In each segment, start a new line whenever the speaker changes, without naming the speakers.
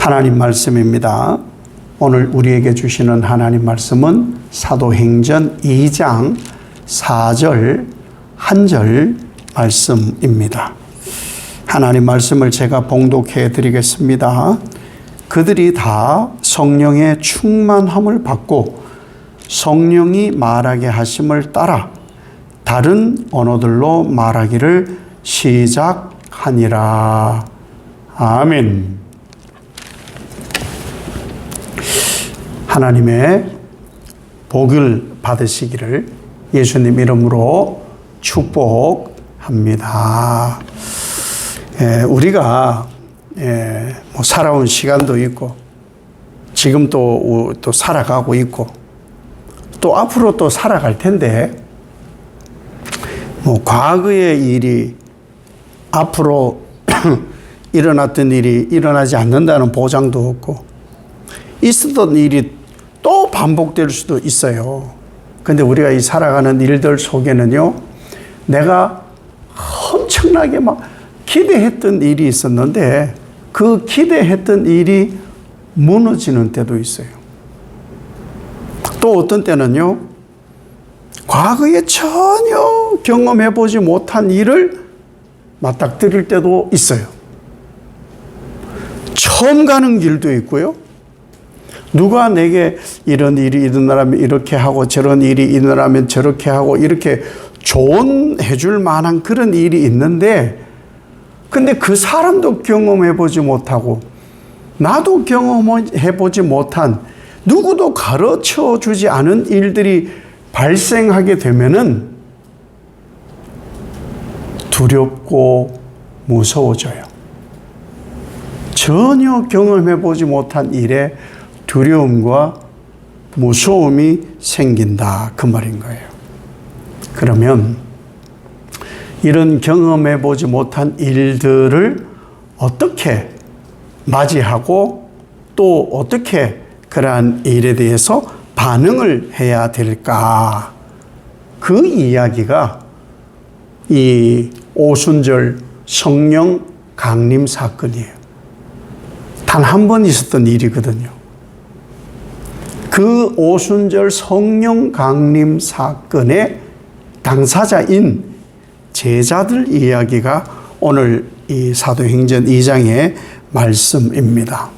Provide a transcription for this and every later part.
하나님 말씀입니다. 오늘 우리에게 주시는 하나님 말씀은 사도행전 2장 4절 한 절 말씀입니다. 하나님 말씀을 제가 봉독해 드리겠습니다. 그들이 다 성령의 충만함을 받고 성령이 말하게 하심을 따라 다른 언어들로 말하기를 시작하니라. 아멘. 하나님의 복을 받으시기를 예수님 이름으로 축복합니다. 우리가 살아온 시간도 있고 지금 또 살아가고 있고 또 앞으로 또 살아갈 텐데 과거의 일이 앞으로 일어났던 일이 일어나지 않는다는 보장도 없고 있었던 일이 또 반복될 수도 있어요. 근데 우리가 이 살아가는 일들 속에는요, 내가 엄청나게 막 기대했던 일이 있었는데 그 기대했던 일이 무너지는 때도 있어요. 또 어떤 때는요, 과거에 전혀 경험해보지 못한 일을 맞닥뜨릴 때도 있어요. 처음 가는 길도 있고요. 누가 내게 이런 일이 일어나면 이렇게 하고 저런 일이 일어나면 저렇게 하고 이렇게 조언해 줄 만한 그런 일이 있는데 근데 그 사람도 경험해보지 못하고 나도 경험해보지 못한 누구도 가르쳐 주지 않은 일들이 발생하게 되면은 두렵고 무서워져요. 전혀 경험해보지 못한 일에 두려움과 무서움이 생긴다. 그 말인 거예요. 그러면 이런 경험해보지 못한 일들을 어떻게 맞이하고 또 어떻게 그러한 일에 대해서 반응을 해야 될까? 그 이야기가 이 오순절 성령 강림 사건이에요. 단 한 번 있었던 일이거든요. 그 오순절 성령 강림 사건의 당사자인 제자들 이야기가 오늘 이 사도행전 2장의 말씀입니다.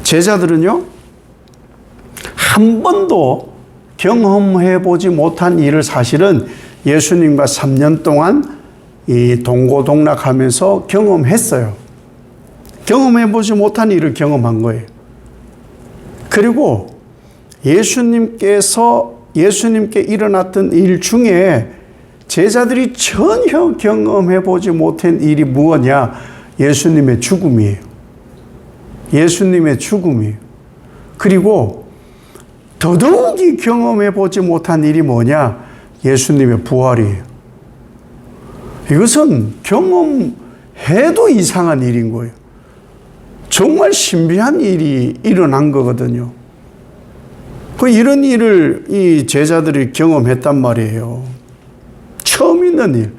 제자들은요, 한 번도 경험해보지 못한 일을 사실은 예수님과 3년 동안 이 동고동락하면서 경험했어요. 경험해보지 못한 일을 경험한 거예요. 그리고 예수님께 일어났던 일 중에 제자들이 전혀 경험해보지 못한 일이 무엇이냐? 예수님의 죽음이에요. 예수님의 죽음이에요. 그리고 더더욱이 경험해보지 못한 일이 뭐냐? 예수님의 부활이에요. 이것은 경험해도 이상한 일인 거예요. 정말 신비한 일이 일어난 거거든요. 이런 일을 이 제자들이 경험했단 말이에요. 처음 있는 일.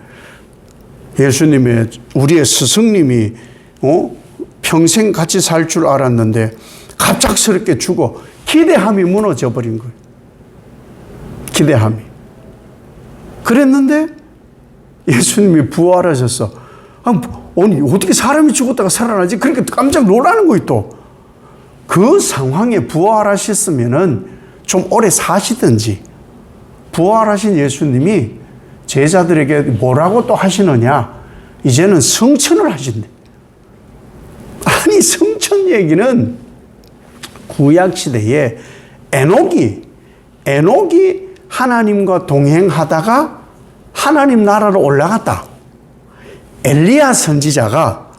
예수님의, 우리의 스승님이, 평생 같이 살 줄 알았는데 갑작스럽게 죽어. 기대함이 무너져 버린 거예요. 기대함이. 그랬는데 예수님이 부활하셨어. 아니, 어떻게 사람이 죽었다가 살아나지? 그렇게 깜짝 놀라는 거예요, 또. 그 상황에 부활하셨으면은 좀 오래 사시든지, 부활하신 예수님이 제자들에게 뭐라고 또 하시느냐? 이제는 성천을 하신대. 아니, 성천 얘기는 구약시대에 에녹이 하나님과 동행하다가 하나님 나라로 올라갔다. 엘리야 선지자가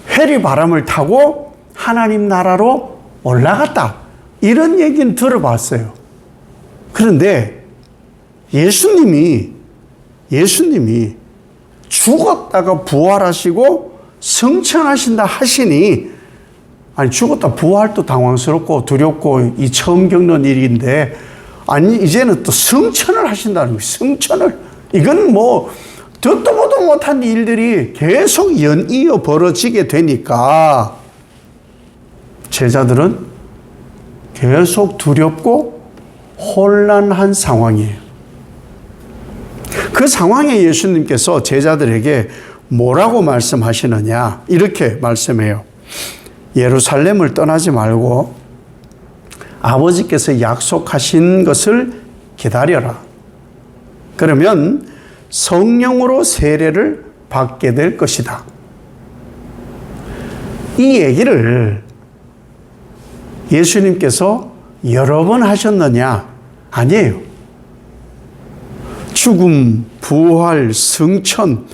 회리바람을 타고 하나님 나라로 올라갔다. 이런 얘기는 들어봤어요. 그런데 예수님이 죽었다가 부활하시고 성천하신다 하시니, 아니, 죽었다 부활도 당황스럽고 두렵고 이 처음 겪는 일인데, 아니, 이제는 또 성천을 하신다는 거예요. 성천을. 이건 듣도 보도 못한 일들이 계속 연이어 벌어지게 되니까 제자들은 계속 두렵고 혼란한 상황이에요. 그 상황에 예수님께서 제자들에게 뭐라고 말씀하시느냐? 이렇게 말씀해요. 예루살렘을 떠나지 말고 아버지께서 약속하신 것을 기다려라. 그러면 성령으로 세례를 받게 될 것이다. 이 얘기를 예수님께서 여러 번 하셨느냐? 아니에요. 죽음, 부활, 승천,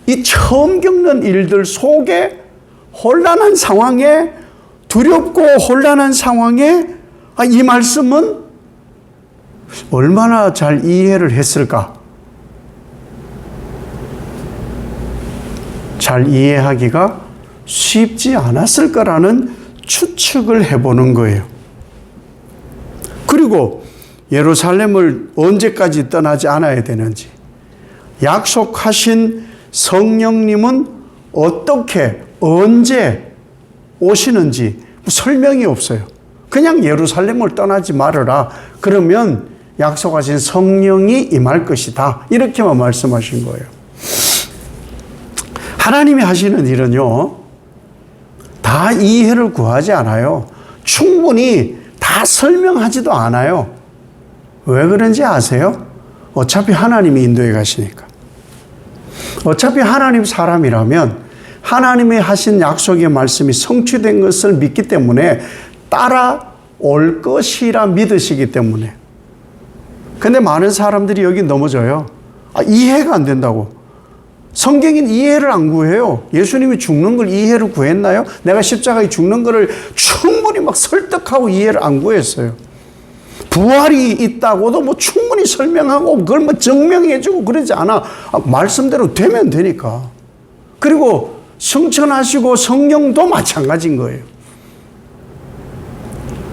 이 처음 겪는 일들 속에 혼란한 상황에, 두렵고 혼란한 상황에 이 말씀은 얼마나 잘 이해를 했을까? 잘 이해하기가 쉽지 않았을 거라는 추측을 해보는 거예요. 그리고 예루살렘을 언제까지 떠나지 않아야 되는지, 약속하신 성령님은 어떻게, 언제 오시는지 설명이 없어요. 그냥 예루살렘을 떠나지 말아라. 그러면 약속하신 성령이 임할 것이다. 이렇게만 말씀하신 거예요. 하나님이 하시는 일은요, 다 이해를 구하지 않아요. 충분히 다 설명하지도 않아요. 왜 그런지 아세요? 어차피 하나님이 인도해 가시니까. 어차피 하나님 사람이라면 하나님이 하신 약속의 말씀이 성취된 것을 믿기 때문에 따라올 것이라 믿으시기 때문에. 근데 많은 사람들이 여기 넘어져요. 이해가 안 된다고. 성경인 이해를 안 구해요. 예수님이 죽는 걸 이해를 구했나요? 내가 십자가에 죽는 거를 충분히 막 설득하고 이해를 안 구했어요. 부활이 있다고도 뭐 충분히 설명하고 그걸 뭐 증명해주고 그러지 않아. 말씀대로 되면 되니까. 그리고 승천하시고 성령도 마찬가지인 거예요.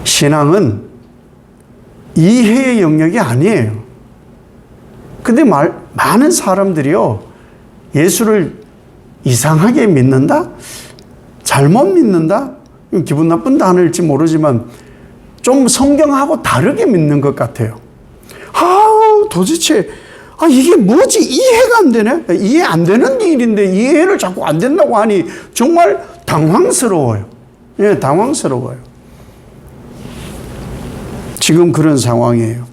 신앙은 이해의 영역이 아니에요. 근데 많은 사람들이요, 예수를 이상하게 믿는다? 잘못 믿는다? 기분 나쁜 단어일지 모르지만 좀 성경하고 다르게 믿는 것 같아요. 도대체 이게 뭐지? 이해가 안 되네? 이해 안 되는 일인데 이해를 자꾸 안 된다고 하니 정말 당황스러워요. 예, 당황스러워요. 지금 그런 상황이에요.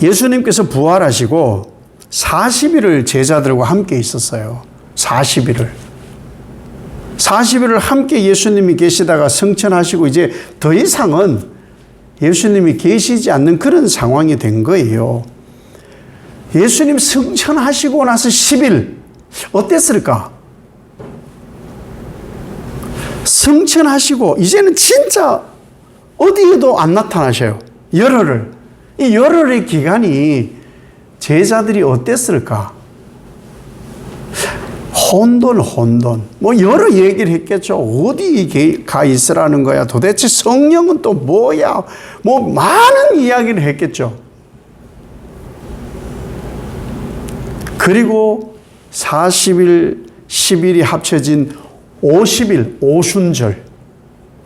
예수님께서 부활하시고 40일을 제자들과 함께 있었어요. 40일을 함께 예수님이 계시다가 승천하시고 이제 더 이상은 예수님이 계시지 않는 그런 상황이 된 거예요. 예수님 승천하시고 나서 10일 어땠을까? 승천하시고 이제는 진짜 어디에도 안 나타나셔요. 열흘을. 이 열흘의 기간이 제자들이 어땠을까? 혼돈. 뭐 여러 얘기를 했겠죠. 어디 가 있으라는 거야? 도대체 성령은 또 뭐야? 뭐 많은 이야기를 했겠죠. 그리고 40일, 10일이 합쳐진 50일, 오순절.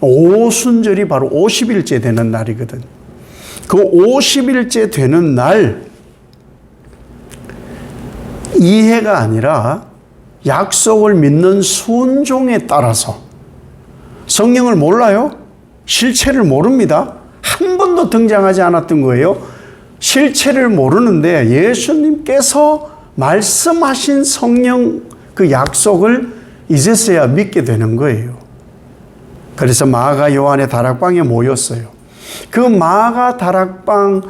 오순절이 바로 50일째 되는 날이거든. 그 50일째 되는 날, 이해가 아니라 약속을 믿는 순종에 따라서, 성령을 몰라요? 실체를 모릅니다. 한 번도 등장하지 않았던 거예요. 실체를 모르는데 예수님께서 말씀하신 성령 그 약속을 이제서야 믿게 되는 거예요. 그래서 마가 요한의 다락방에 모였어요. 그 마가 다락방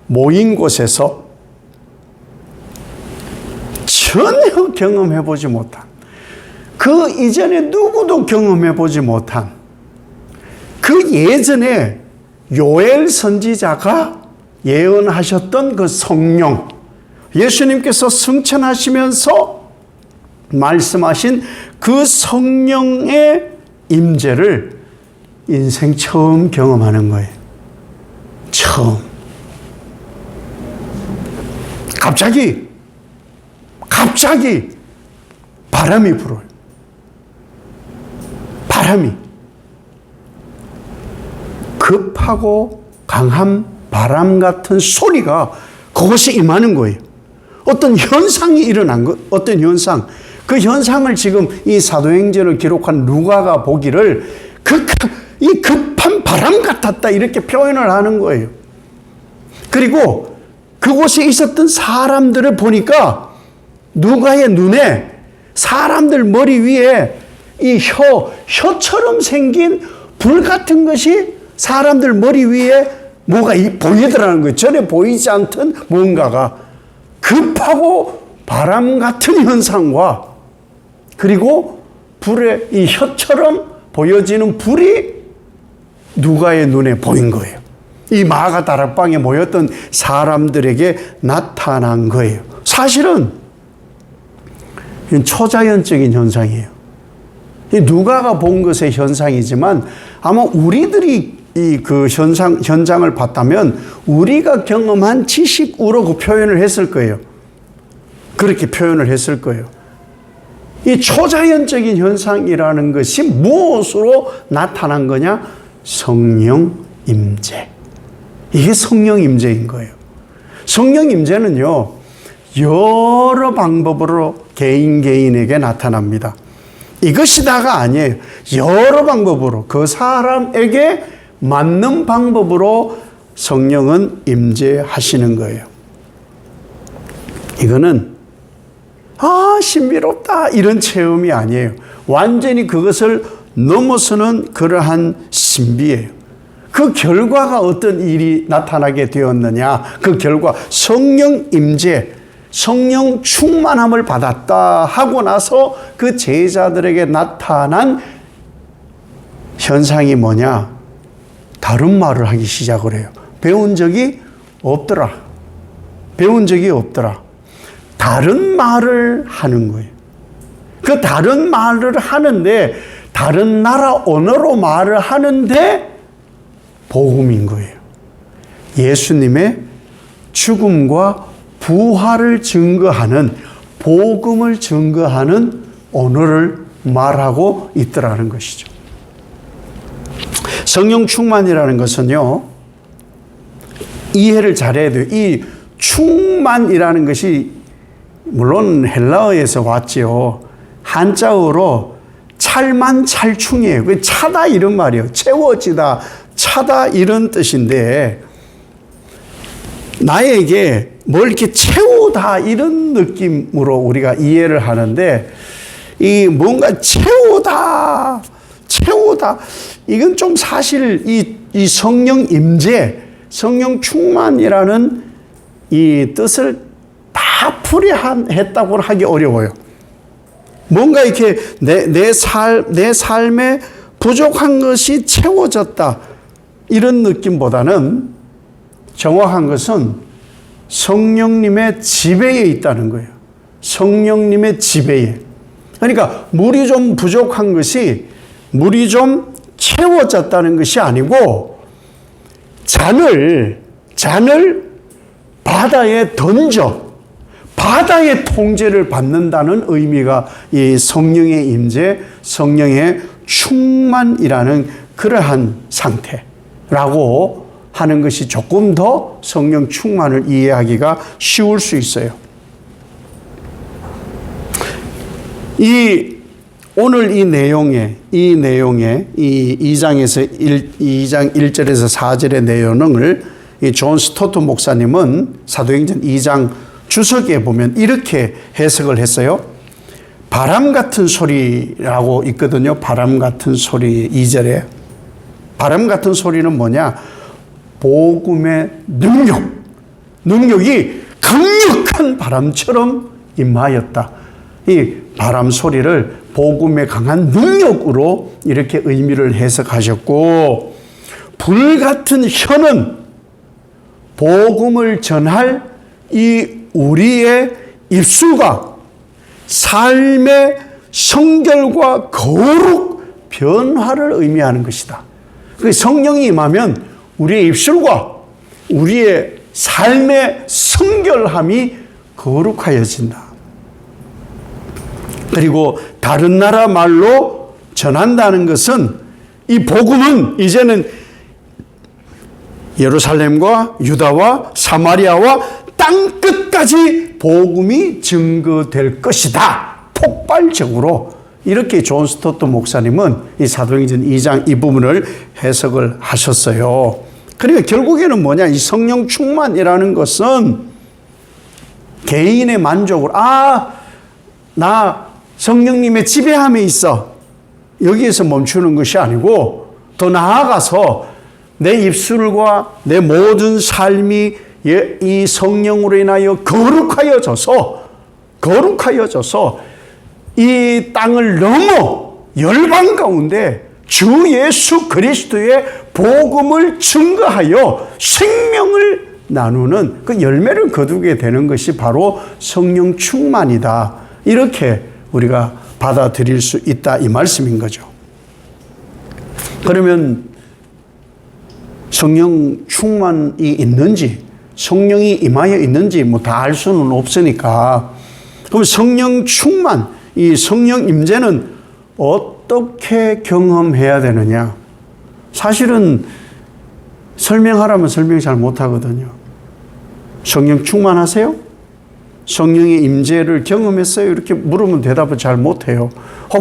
모인 곳에서 전혀 경험해보지 못한, 그 이전에 누구도 경험해보지 못한, 그 예전에 요엘 선지자가 예언하셨던 그 성령, 예수님께서 승천하시면서 말씀하신 그 성령의 임재를 인생 처음 경험하는 거예요. 처음. 갑자기 바람이 불어요. 바람이. 급하고 강한 바람 같은 소리가 그것이 임하는 거예요. 어떤 현상이 일어난 것, 어떤 현상. 그 현상을 지금 이 사도행전을 기록한 누가가 보기를 이 급한 바람 같았다 이렇게 표현을 하는 거예요. 그리고 그곳에 있었던 사람들을 보니까 누가의 눈에 사람들 머리 위에 이 혀처럼 생긴 불 같은 것이 사람들 머리 위에 뭐가 보이더라는 거예요. 전에 보이지 않던 뭔가가 급하고 바람 같은 현상과 그리고 불의 이 혀처럼 보여지는 불이 누가의 눈에 보인 거예요. 이 마가 다락방에 모였던 사람들에게 나타난 거예요. 사실은 초자연적인 현상이에요. 누가가 본 것의 현상이지만 아마 우리들이 이 그 현장을 봤다면 우리가 경험한 지식으로 그 표현을 했을 거예요. 그렇게 표현을 했을 거예요. 이 초자연적인 현상이라는 것이 무엇으로 나타난 거냐? 성령 임재. 이게 성령 임재인 거예요. 성령 임재는요, 여러 방법으로 개인에게 나타납니다. 이것이 다가 아니에요. 여러 방법으로 그 사람에게 맞는 방법으로 성령은 임재하시는 거예요. 이거는 신비롭다 이런 체험이 아니에요. 완전히 그것을 넘어서는 그러한 신비예요. 그 결과가 어떤 일이 나타나게 되었느냐? 그 결과 성령 임재, 성령 충만함을 받았다 하고 나서 그 제자들에게 나타난 현상이 뭐냐? 다른 말을 하기 시작을 해요. 배운 적이 없더라. 배운 적이 없더라. 다른 말을 하는 거예요. 그 다른 말을 하는데 다른 나라 언어로 말을 하는데 복음인 거예요. 예수님의 죽음과 부활을 증거하는 복음을 증거하는 언어를 말하고 있더라는 것이죠. 성령 충만이라는 것은요, 이해를 잘해야 돼요. 이 충만이라는 것이 물론 헬라어에서 왔지요. 한자어로 찰만찰충이에요. 그 차다 이런 말이에요. 채워지다, 차다 이런 뜻인데 나에게 뭘 이렇게 채우다 이런 느낌으로 우리가 이해를 하는데 이 뭔가 채우다 이건 좀 사실 이 성령 임재, 성령 충만이라는 이 뜻을 다 풀이했다고 하기 어려워요. 뭔가 이렇게 내 삶에 부족한 것이 채워졌다 이런 느낌보다는 정확한 것은 성령님의 지배에 있다는 거예요. 성령님의 지배에. 그러니까 물이 좀 부족한 것이 물이 좀 채워졌다는 것이 아니고 잔을 바다에 던져 바다의 통제를 받는다는 의미가 이 성령의 임재, 성령의 충만이라는 그러한 상태라고 하는 것이 조금 더 성령 충만을 이해하기가 쉬울 수 있어요. 오늘 이 내용에 이 2장에서 2장 1절에서 4절의 내용을 이 존 스토트 목사님은 사도행전 2장 주석에 보면 이렇게 해석을 했어요. 바람 같은 소리라고 있거든요. 바람 같은 소리 2절에. 바람 같은 소리는 뭐냐? 복음의 능력이 강력한 바람처럼 임하였다. 이 바람 소리를 복음의 강한 능력으로 이렇게 의미를 해석하셨고, 불 같은 혀는 복음을 전할 이 우리의 입술과 삶의 성결과 거룩 변화를 의미하는 것이다. 성령이 임하면 우리의 입술과 우리의 삶의 성결함이 거룩하여진다. 그리고 다른 나라 말로 전한다는 것은 이 복음은 이제는 예루살렘과 유다와 사마리아와 땅 끝까지 복음이 증거될 것이다. 폭발적으로. 이렇게 존 스토트 목사님은 이 사도행전 2장 이 부분을 해석을 하셨어요. 그러니까 결국에는 뭐냐? 이 성령 충만이라는 것은 개인의 만족을, 나 성령님의 지배함에 있어. 여기에서 멈추는 것이 아니고 더 나아가서 내 입술과 내 모든 삶이 이 성령으로 인하여 거룩하여져서 이 땅을 넘어 열방 가운데 주 예수 그리스도의 복음을 증거하여 생명을 나누는 그 열매를 거두게 되는 것이 바로 성령 충만이다. 이렇게 우리가 받아들일 수 있다 이 말씀인 거죠. 그러면 성령 충만이 있는지 성령이 임하여 있는지 뭐 다 알 수는 없으니까 그럼 성령 충만 이 성령 임재는 어떻게 경험해야 되느냐? 사실은 설명하라면 설명 잘 못하거든요. 성령 충만하세요? 성령의 임재를 경험했어요? 이렇게 물으면 대답을 잘 못해요.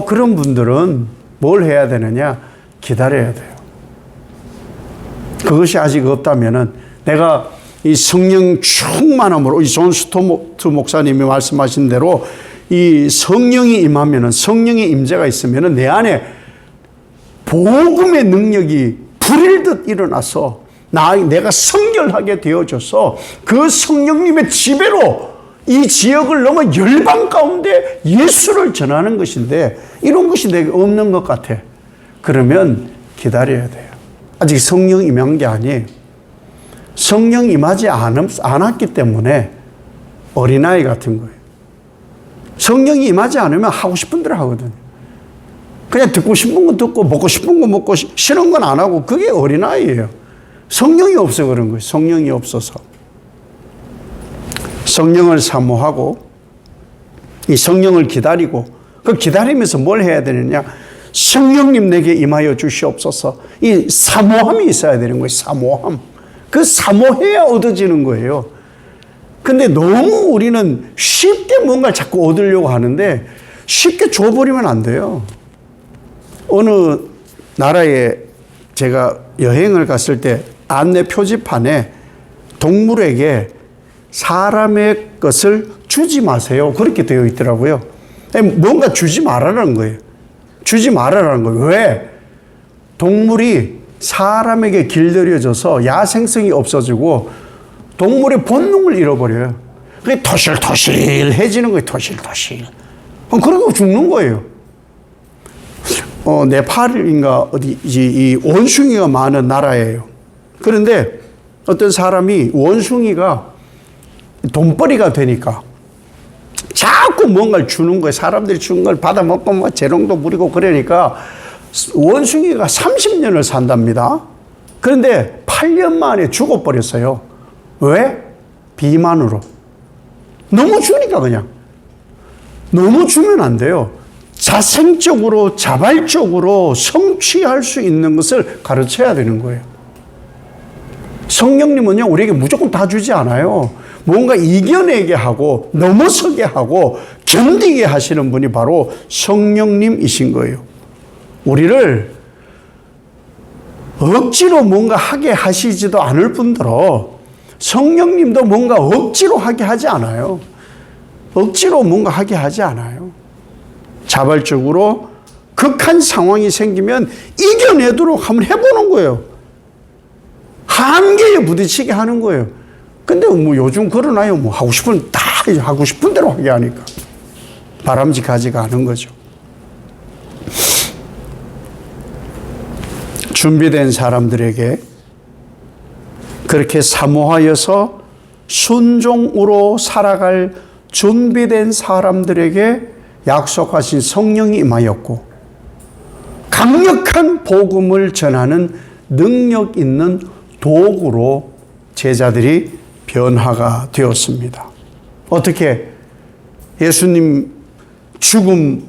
그런 분들은 뭘 해야 되느냐? 기다려야 돼요. 그것이 아직 없다면은 내가 이 성령 충만함으로 이 존 스토트 목사님이 말씀하신 대로 이 성령이 임하면은 성령의 임재가 있으면은 내 안에 복음의 능력이 불일듯 일어나서 내가 성결하게 되어져서 그 성령님의 지배로 이 지역을 넘어 열방 가운데 예수를 전하는 것인데 이런 것이 내게 없는 것 같아. 그러면 기다려야 돼요. 아직 성령 임한 게 아니에요. 성령 임하지 않았기 때문에 어린아이 같은 거예요. 성령이 임하지 않으면 하고 싶은 대로 하거든요. 그냥 듣고 싶은 건 듣고 먹고 싶은 건 먹고 싫은 건 안 하고 그게 어린아이예요. 성령이 없어 그런 거예요. 성령이 없어서. 성령을 사모하고 이 성령을 기다리고 그 기다리면서 뭘 해야 되느냐? 성령님 내게 임하여 주시옵소서. 이 사모함이 있어야 되는 거예요. 사모함. 그 사모해야 얻어지는 거예요. 근데 너무 우리는 쉽게 뭔가를 자꾸 얻으려고 하는데 쉽게 줘버리면 안 돼요. 어느 나라에 제가 여행을 갔을 때 안내 표지판에 동물에게 사람의 것을 주지 마세요. 그렇게 되어 있더라고요. 뭔가 주지 말라는 거예요. 주지 말라는 거예요. 왜? 동물이 사람에게 길들여져서 야생성이 없어지고 동물의 본능을 잃어버려요. 그게 토실토실해지는 거예요. 토실토실. 그러고 죽는 거예요. 네팔인가 어디지 이 원숭이가 많은 나라예요. 그런데 어떤 사람이 원숭이가 돈벌이가 되니까 자꾸 뭔가를 주는 거예요. 사람들이 주는 걸 받아먹고 뭐 재롱도 부리고 그러니까 원숭이가 30년을 산답니다. 그런데 8년 만에 죽어버렸어요. 왜? 비만으로. 너무 주니까 그냥. 너무 주면 안 돼요. 자생적으로 자발적으로 성취할 수 있는 것을 가르쳐야 되는 거예요. 성령님은요 우리에게 무조건 다 주지 않아요. 뭔가 이겨내게 하고 넘어서게 하고 견디게 하시는 분이 바로 성령님이신 거예요. 우리를 억지로 뭔가 하게 하시지도 않을 뿐더러 성령님도 뭔가 억지로 하게 하지 않아요. 억지로 뭔가 하게 하지 않아요. 자발적으로 극한 상황이 생기면 이겨내도록 한번 해보는 거예요. 한계에 부딪히게 하는 거예요. 근데 뭐 요즘 그러나요? 뭐 하고 싶은 다 하고 싶은 대로 하게 하니까 바람직하지가 않은 거죠. 준비된 사람들에게 그렇게 사모하여서 순종으로 살아갈 준비된 사람들에게 약속하신 성령이 임하였고 강력한 복음을 전하는 능력 있는 도구로 제자들이 변화가 되었습니다. 어떻게? 예수님 죽음,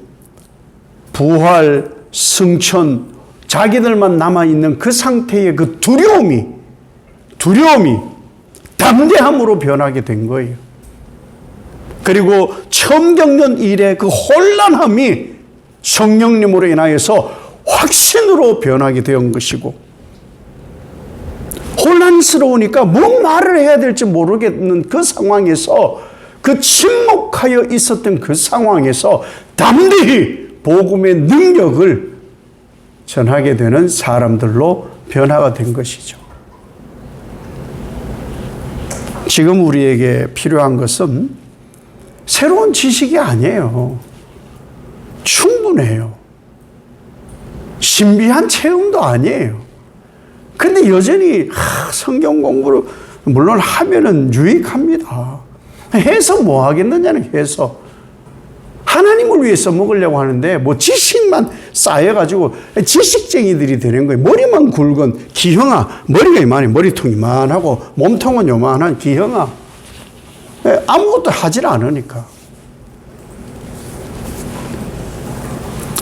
부활, 승천, 자기들만 남아있는 그 상태의 그 두려움이 두려움이 담대함으로 변하게 된 거예요. 그리고 처음 겪는 일의 그 혼란함이 성령님으로 인하여서 확신으로 변하게 된 것이고, 혼란스러우니까 뭔 말을 해야 될지 모르겠는 그 상황에서, 그 침묵하여 있었던 그 상황에서 담대히 복음의 능력을 전하게 되는 사람들로 변화가 된 것이죠. 지금 우리에게 필요한 것은 새로운 지식이 아니에요. 충분해요. 신비한 체험도 아니에요. 근데 여전히 성경 공부를 물론 하면은 유익합니다. 해서 뭐 하겠느냐는 해서. 하나님을 위해서 먹으려고 하는데 뭐 지식만 쌓여가지고 지식쟁이들이 되는 거예요. 머리만 굵은 기형아, 머리가 이만해, 머리통 이만하고 몸통은 요만한 기형아. 아무것도 하질 않으니까.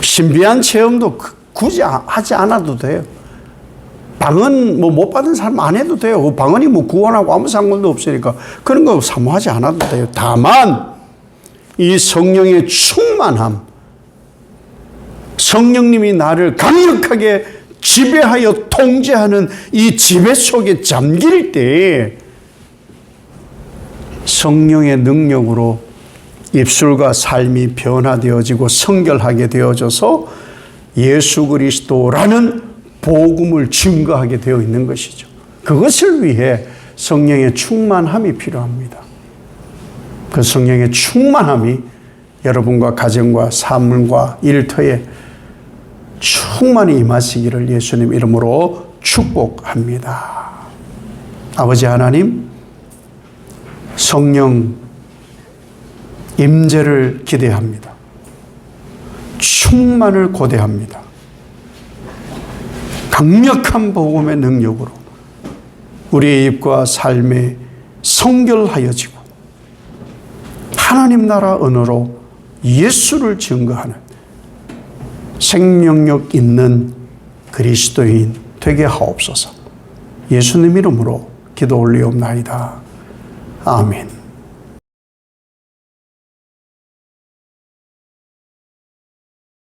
신비한 체험도 굳이 하지 않아도 돼요. 방언 뭐 못 받은 사람 안 해도 돼요. 방언이 뭐 구원하고 아무 상관도 없으니까 그런 거 사모하지 않아도 돼요. 다만 이 성령의 충만함, 성령님이 나를 강력하게 지배하여 통제하는 이 지배 속에 잠길 때 성령의 능력으로 입술과 삶이 변화되어지고 성결하게 되어져서 예수 그리스도라는 복음을 증거하게 되어 있는 것이죠. 그것을 위해 성령의 충만함이 필요합니다. 그 성령의 충만함이 여러분과 가정과 삶과 일터에 충만히 임하시기를 예수님 이름으로 축복합니다. 아버지 하나님, 성령 임재를 기대합니다. 충만을 고대합니다. 강력한 복음의 능력으로 우리의 입과 삶에 성결하여지고 하나님 나라 언어로 예수를 증거하는 생명력 있는 그리스도인 되게 하옵소서. 예수님 이름으로 기도 올리옵나이다. 아멘.